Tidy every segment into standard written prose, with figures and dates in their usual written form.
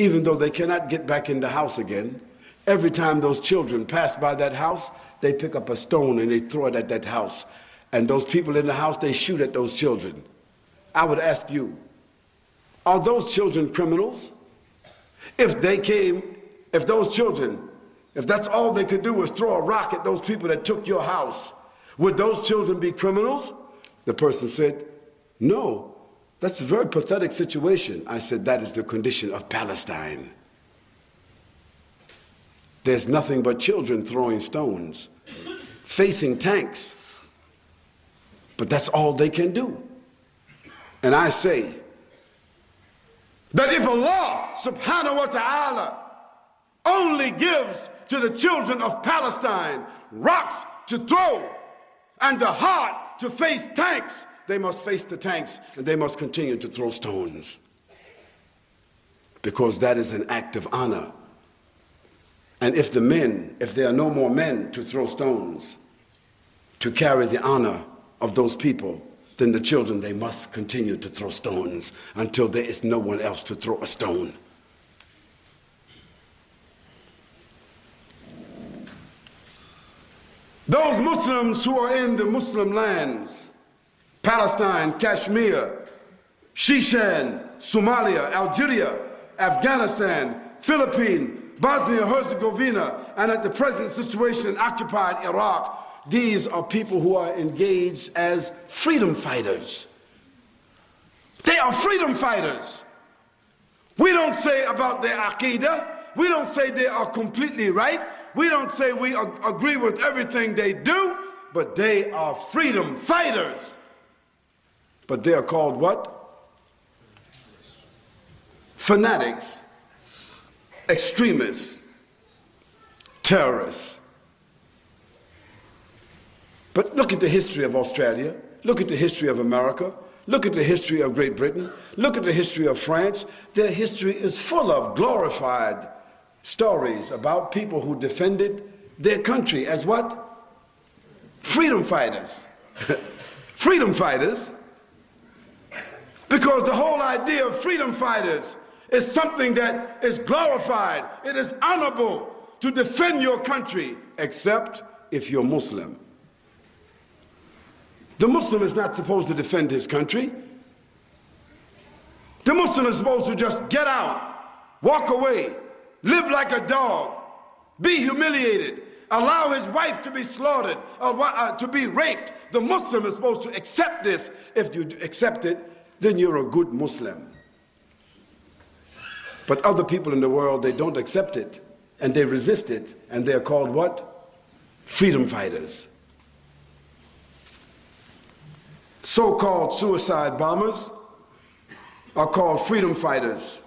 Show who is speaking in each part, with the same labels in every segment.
Speaker 1: even though they cannot get back in the house again, every time those children pass by that house, they pick up a stone and they throw it at that house. And those people in the house, they shoot at those children. I would ask you, are those children criminals? If those children, if that's all they could do was throw a rock at those people that took your house, would those children be criminals? The person said, no, that's a very pathetic situation. I said, that is the condition of Palestine. There's nothing but children throwing stones, facing tanks, but that's all they can do. And I say that if Allah subhanahu wa ta'ala only gives to the children of Palestine rocks to throw and the heart to face tanks, they must face the tanks and they must continue to throw stones, because that is an act of honor. And if there are no more men to throw stones to carry the honor of those people, then the children, they must continue to throw stones until there is no one else to throw a stone. Those Muslims who are in the Muslim lands, Palestine, Kashmir, Shishan, Somalia, Algeria, Afghanistan, Philippines, Bosnia-Herzegovina, and at the present situation in occupied Iraq, these are people who are engaged as freedom fighters. They are freedom fighters. We don't say about their aqidah, we don't say they are completely right, we don't say we agree with everything they do, but they are freedom fighters. But they are called what? Fanatics, extremists, terrorists. But look at the history of Australia, look at the history of America, look at the history of Great Britain, look at the history of France. Their history is full of glorified stories about people who defended their country as what? Freedom fighters. Freedom fighters. Because the whole idea of freedom fighters is something that is glorified. It is honorable to defend your country, except if you're Muslim. The Muslim is not supposed to defend his country. The Muslim is supposed to just get out, walk away, live like a dog, be humiliated, allow his wife to be slaughtered, to be raped. The Muslim is supposed to accept this. If you accept it, then you're a good Muslim. But other people in the world, they don't accept it, and they resist it, and they're called what? Freedom fighters. So-called suicide bombers are called freedom fighters,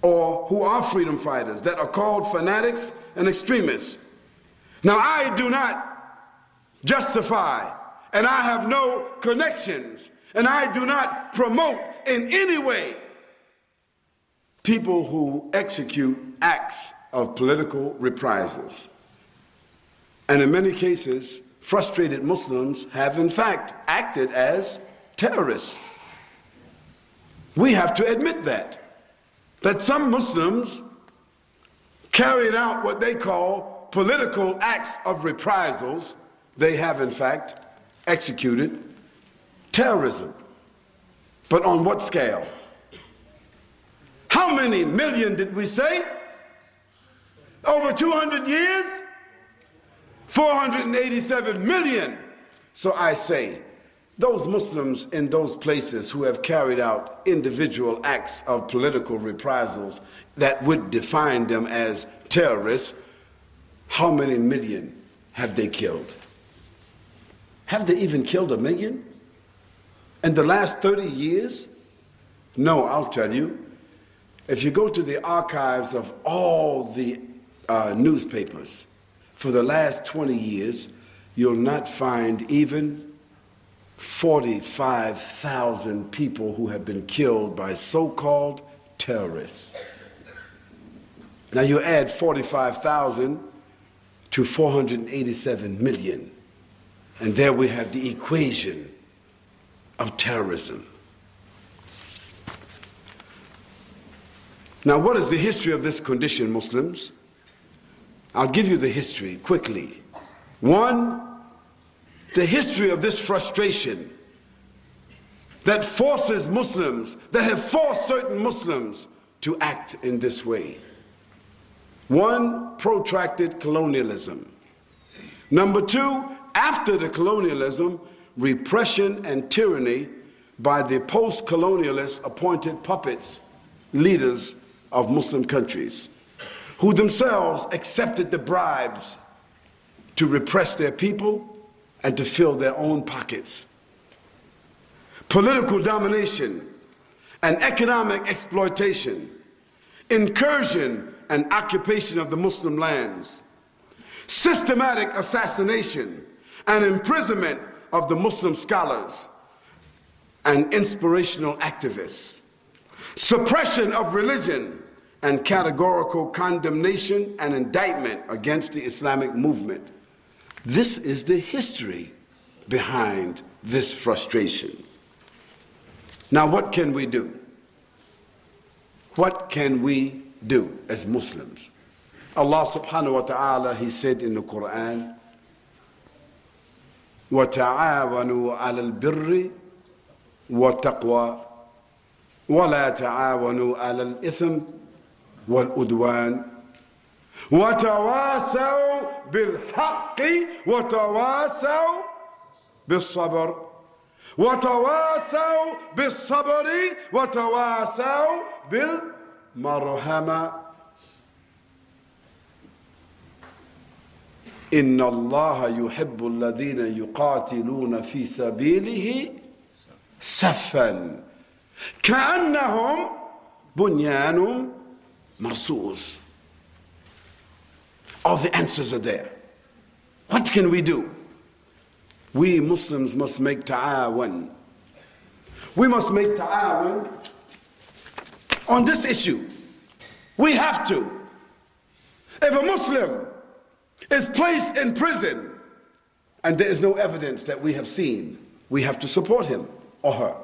Speaker 1: or who are freedom fighters, that are called fanatics and extremists. Now, I do not justify, and I have no connections, and I do not promote in any way people who execute acts of political reprisals. And in many cases, frustrated Muslims have in fact acted as terrorists. We have to admit that some Muslims carried out what they call political acts of reprisals. They have in fact executed terrorism. But on what scale? How many million did we say? Over 200 years? 487 million. So I say, those Muslims in those places who have carried out individual acts of political reprisals that would define them as terrorists, how many million have they killed? Have they even killed 1 million? In the last 30 years? No, I'll tell you. If you go to the archives of all the newspapers for the last 20 years, you'll not find even 45,000 people who have been killed by so-called terrorists. Now you add 45,000 to 487 million, and there we have the equation of terrorism. Now, what is the history of this condition, Muslims? I'll give you the history quickly. One, the history of this frustration that forces Muslims, that have forced certain Muslims to act in this way. One, protracted colonialism. Number two, after the colonialism, repression and tyranny by the post-colonialist appointed puppets, leaders of Muslim countries, who themselves accepted the bribes to repress their people and to fill their own pockets. Political domination and economic exploitation, incursion and occupation of the Muslim lands, systematic assassination and imprisonment of the Muslim scholars and inspirational activists, suppression of religion and categorical condemnation and indictment against the Islamic movement. This is the history behind this frustration. Now, what can we do? What can we do as Muslims? Allah subhanahu wa ta'ala, He said in the Quran, وَتَعَاوَنُوا عَلَى الْبِرِّ وَالتَّقْوَى وَلَا تَعَاوَنُوا عَلَى الْإِثْمِ وَالْعُدْوَانِ وَتَوَاسَوْا بِالْحَقِّ وَتَوَاسَوْا بِالصَّبْرِ وَتَوَاسَوْا بِالصَّبْرِ وَتَوَاسَوْا بِالْمَرْحَمَةِ إِنَّ اللَّهَ يُحِبُّ الَّذِينَ يُقَاتِلُونَ فِي سَبِيلِهِ صَفًّا كَأَنَّهُمْ بُنْيَانٌ مَرْصُوصٌ. All the answers are there. What can we do? We Muslims must make ta'awun. We must make ta'awun on this issue. We have to. If a Muslim is placed in prison and there is no evidence that we have seen, we have to support him or her.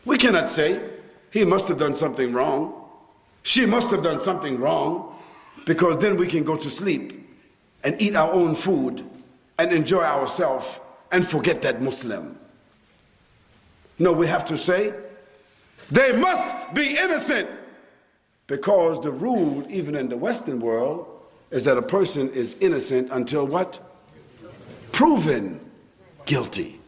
Speaker 1: We cannot say, he must have done something wrong, she must have done something wrong, because then we can go to sleep and eat our own food and enjoy ourselves and forget that Muslim. No, we have to say, they must be innocent, because the rule, even in the Western world, is that a person is innocent until what? Proven guilty.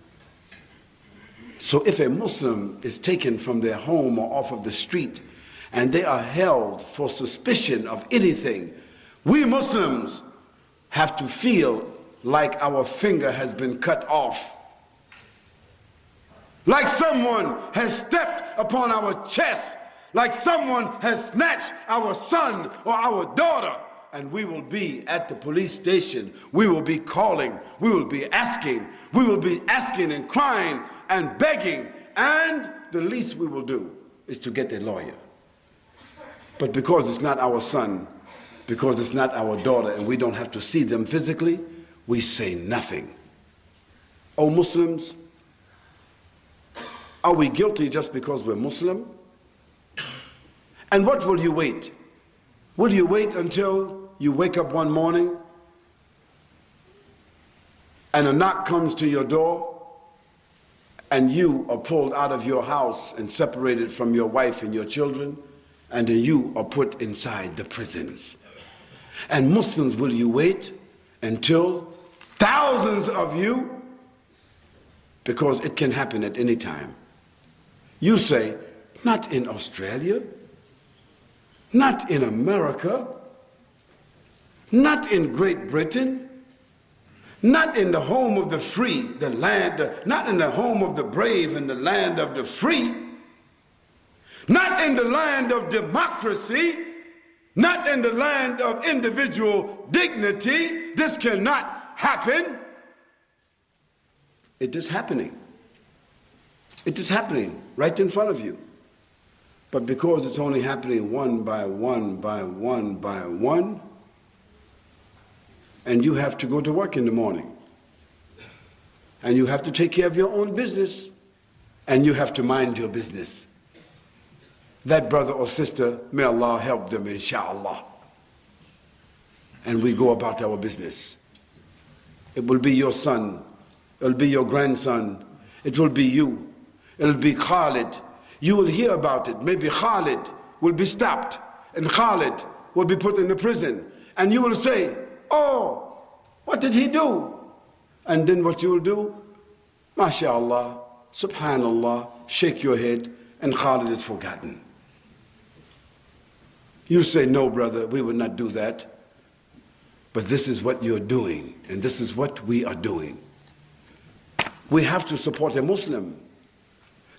Speaker 1: So if a Muslim is taken from their home or off of the street and they are held for suspicion of anything, we Muslims have to feel like our finger has been cut off, like someone has stepped upon our chest, like someone has snatched our son or our daughter, and we will be at the police station, we will be calling, we will be asking and crying and begging, and the least we will do is to get a lawyer. But because it's not our son, because it's not our daughter, and we don't have to see them physically, we say nothing. Oh Muslims, are we guilty just because we're Muslim? And what will you wait? Will you wait until you wake up one morning and a knock comes to your door and you are pulled out of your house and separated from your wife and your children, and then you are put inside the prisons? And Muslims, will you wait until thousands of you, because it can happen at any time? You say, not in Australia, not in America, not in Great Britain, not in the home of the free, the land, not in the home of the brave and the land of the free, not in the land of democracy, not in the land of individual dignity. This cannot happen. It is happening. It is happening right in front of you. But because it's only happening one by one by one by one, and you have to go to work in the morning, and you have to take care of your own business, and you have to mind your business, that brother or sister, may Allah help them, inshallah. And we go about our business. It will be your son, it will be your grandson, it will be you, it will be Khalid. You will hear about it. Maybe Khalid will be stopped and Khalid will be put in the prison. And you will say, oh, what did he do? And then what you will do? MashaAllah, Subhanallah, shake your head, and Khalid is forgotten. You say, no, brother, we would not do that. But this is what you're doing, and this is what we are doing. We have to support a Muslim.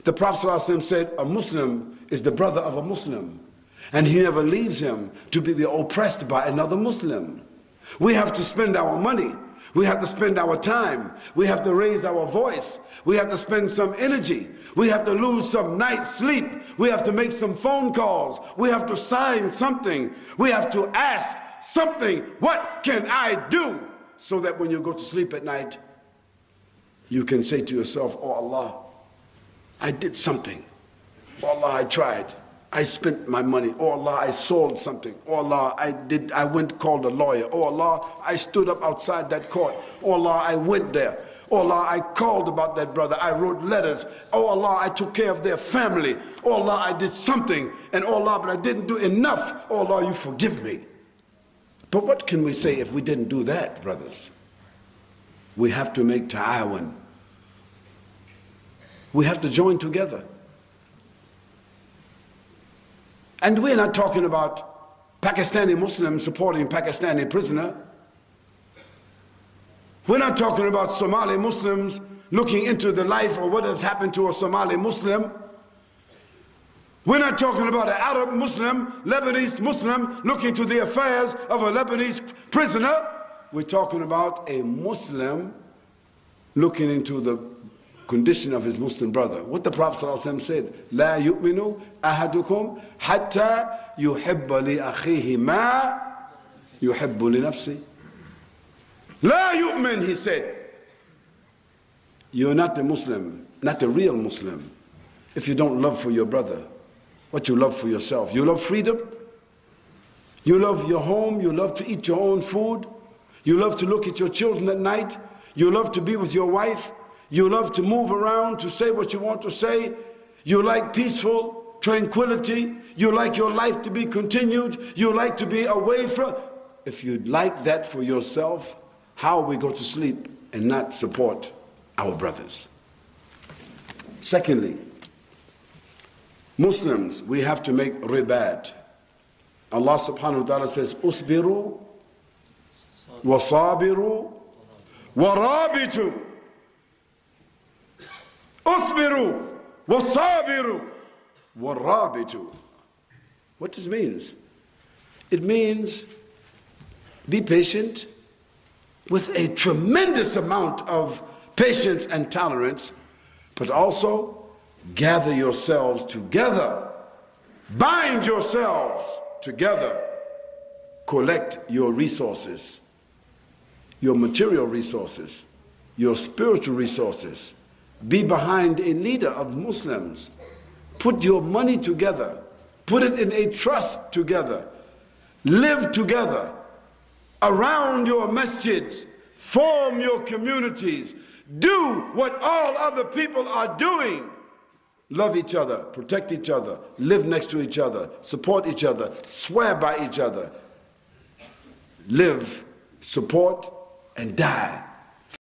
Speaker 1: The Prophet ﷺ said, a Muslim is the brother of a Muslim, and he never leaves him to be oppressed by another Muslim. We have to spend our money. We have to spend our time. We have to raise our voice. We have to spend some energy. We have to lose some night's sleep. We have to make some phone calls. We have to sign something. We have to ask something. What can I do? So that when you go to sleep at night, you can say to yourself, oh Allah, I did something. Oh Allah, I tried. I spent my money. Oh Allah, I sold something. Oh Allah, I went called a lawyer. Oh Allah, I stood up outside that court. Oh Allah, I went there. Oh Allah, I called about that brother. I wrote letters. Oh Allah, I took care of their family. Oh Allah, I did something. And oh Allah, but I didn't do enough. Oh Allah, you forgive me. But what can we say if we didn't do that, brothers? We have to make ta'awun. We have to join together. And we're not talking about Pakistani Muslims supporting Pakistani prisoner. We're not talking about Somali Muslims looking into the life or what has happened to a Somali Muslim. We're not talking about an Arab Muslim, Lebanese Muslim looking to the affairs of a Lebanese prisoner. We're talking about a Muslim looking into the condition of his Muslim brother. What the Prophet ﷺ said, لا يؤمن أحدكم حتى يحب لأخيه ما يحب لنفسه. لا يؤمن, he said. You're not a Muslim, not a real Muslim, if you don't love for your brother what you love for yourself. You love freedom. You love your home. You love to eat your own food. You love to look at your children at night. You love to be with your wife. You love to move around, to say what you want to say. You like peaceful tranquility. You like your life to be continued. You like to be away from. If you'd like that for yourself, how we go to sleep and not support our brothers? Secondly, Muslims, we have to make ribat. Allah subhanahu wa ta'ala says, Usbiru, wasabiru, warabitu. Usbiru, wasabiru, warabitu. What this means? It means be patient with a tremendous amount of patience and tolerance, but also gather yourselves together, bind yourselves together, collect your resources, your material resources, your spiritual resources. Be behind a leader of Muslims. Put your money together. Put it in a trust together. Live together around your masjids. Form your communities. Do what all other people are doing. Love each other, protect each other, live next to each other, support each other, swear by each other. Live, support, and die